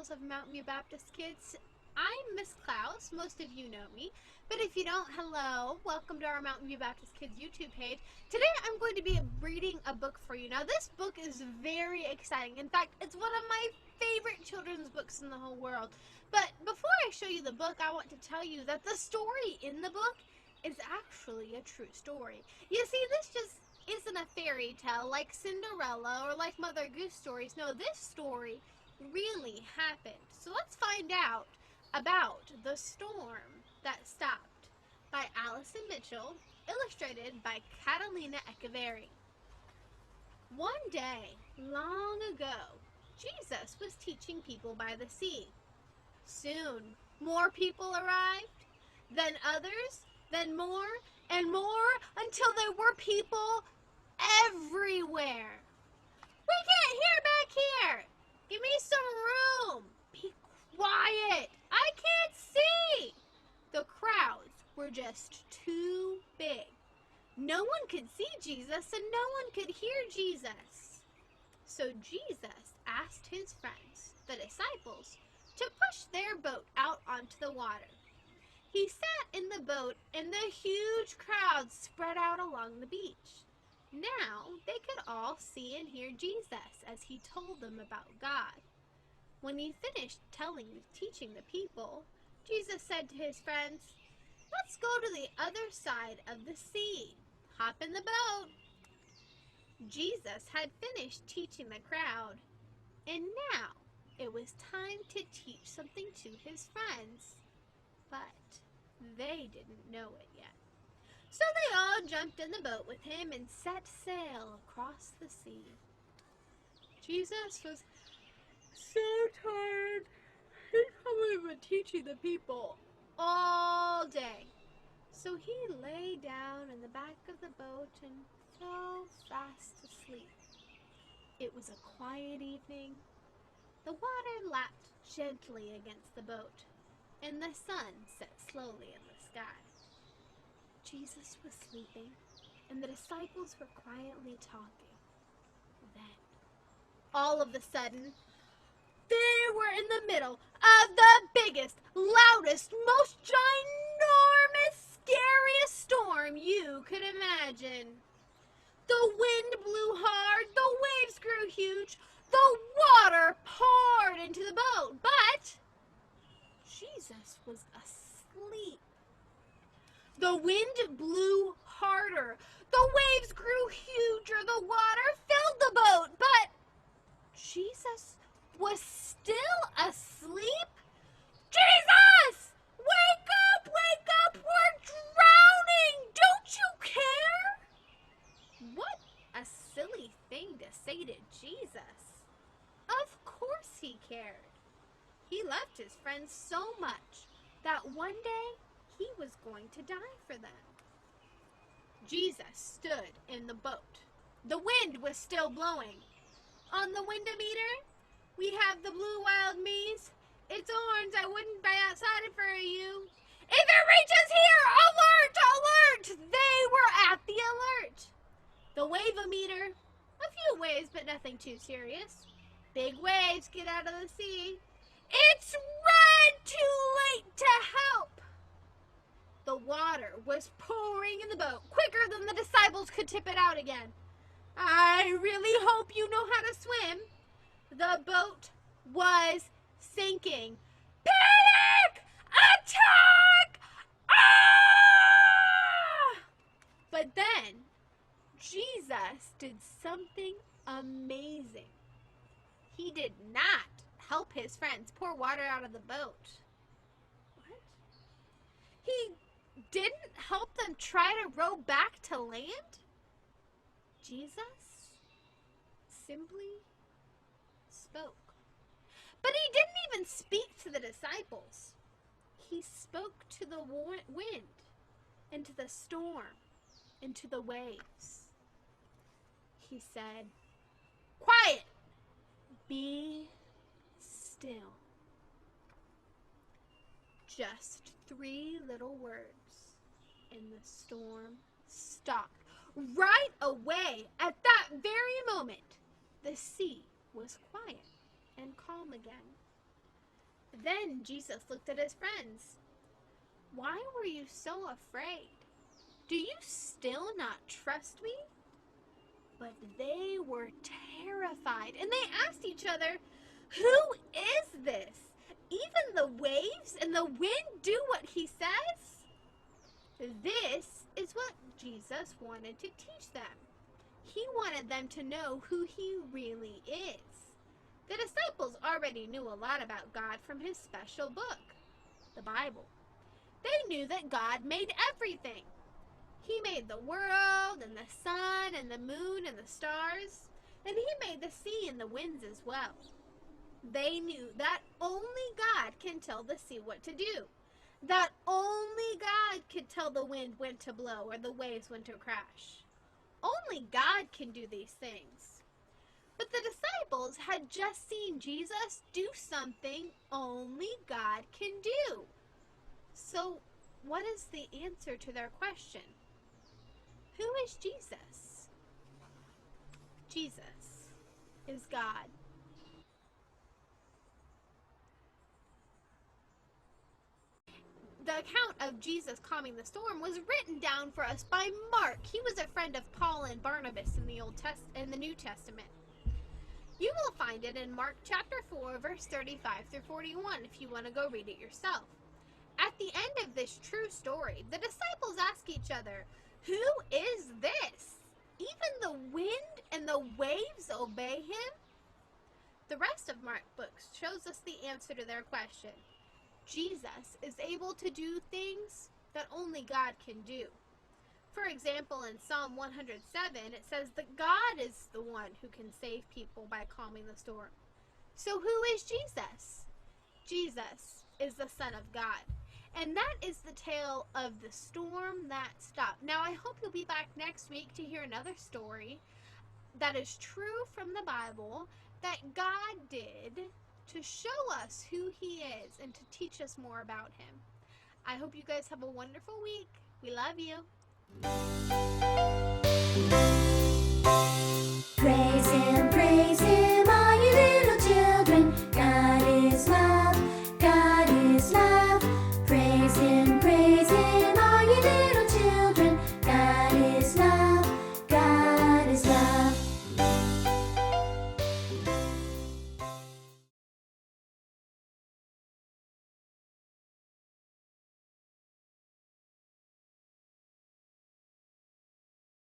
Klaus of Mountain View Baptist Kids. I'm Miss Klaus. Most of you know me. But if you don't, hello. Welcome to our Mountain View Baptist Kids YouTube page. Today I'm going to be reading a book for you. Now this book is very exciting. In fact, it's one of my favorite children's books in the whole world. But before I show you the book, I want to tell you that the story in the book is actually a true story. You see, this just isn't a fairy tale like Cinderella or like Mother Goose stories. No, this story really happened. So let's find out about The Storm That Stopped by Allison Mitchell, illustrated by Catalina Echeverry. One day, long ago, Jesus was teaching people by the sea. Soon, more people arrived, then others, then more and more, until there were people everywhere. We can't hear back here. Give me some room. Be quiet. I can't see. The crowds were just too big. No one could see Jesus and no one could hear Jesus. So Jesus asked his friends, the disciples, to push their boat out onto the water. He sat in the boat and the huge crowd spread out along the beach. Now they could all see and hear Jesus as he told them about God. When he finished teaching the people, Jesus said to his friends, "Let's go to the other side of the sea. Hop in the boat." Jesus had finished teaching the crowd, and now it was time to teach something to his friends. But they didn't know it yet. So they all jumped in the boat with him and set sail across the sea. Jesus was so tired. He'd probably been teaching the people all day. So he lay down in the back of the boat and fell fast asleep. It was a quiet evening. The water lapped gently against the boat, and the sun set slowly in the sky. Jesus was sleeping, and the disciples were quietly talking. Then, all of a sudden, they were in the middle of the biggest, loudest, most ginormous, scariest storm you could imagine. The wind blew hard, the waves grew huge, the water poured into the boat, but Jesus was asleep. The wind blew harder, the waves grew huger, the water filled the boat, but Jesus was still asleep. Jesus! Wake up, we're drowning! Don't you care? What a silly thing to say to Jesus. Of course he cared. He loved his friends so much that one day he was going to die for them. Jesus stood in the boat. The wind was still blowing. On the windometer, we have the blue wild mease. It's orange, I wouldn't buy outside it for you. If it reaches here, alert, alert! They were at the alert. The wave-o-meter, a few waves, but nothing too serious. Big waves, get out of the sea. It's red, too late to help. The water was pouring in the boat quicker than the disciples could tip it out again. I really hope you know how to swim. The boat was sinking. Panic! Attack! Ah! But then, Jesus did something amazing. He did not help his friends pour water out of the boat. What? He didn't help them try to row back to land? Jesus simply spoke. But he didn't even speak to the disciples. He spoke to the wind and to the storm and to the waves. He said, "Quiet! Be still." Just 3 little words, and the storm stopped. Right away, at that very moment, the sea was quiet and calm again. Then Jesus looked at his friends. Why were you so afraid? Do you still not trust me? But they were terrified, and they asked each other, who is this? Even the waves and the wind do what he says? This is what Jesus wanted to teach them. He wanted them to know who he really is. The disciples already knew a lot about God from his special book, the Bible. They knew that God made everything. He made the world and the sun and the moon and the stars, and he made the sea and the winds as well. They knew that only God can tell the sea what to do, that only God could tell the wind when to blow or the waves when to crash. Only God can do these things. But the disciples had just seen Jesus do something only God can do. So, what is the answer to their question? Who is Jesus? Jesus is God. The account of Jesus calming the storm was written down for us by Mark. He was a friend of Paul and Barnabas in the New Testament. You will find it in Mark chapter 4, verse 35 through 41 if you want to go read it yourself. At the end of this true story, the disciples ask each other, who is this? Even the wind and the waves obey him? The rest of Mark's book shows us the answer to their question. Jesus is able to do things that only God can do. For example, in Psalm 107, it says that God is the one who can save people by calming the storm. So who is Jesus? Jesus is the Son of God. And that is the tale of the storm that stopped. Now, I hope you'll be back next week to hear another story that is true from the Bible that God did to show us who he is and to teach us more about him. I hope you guys have a wonderful week. We love you. Praise him.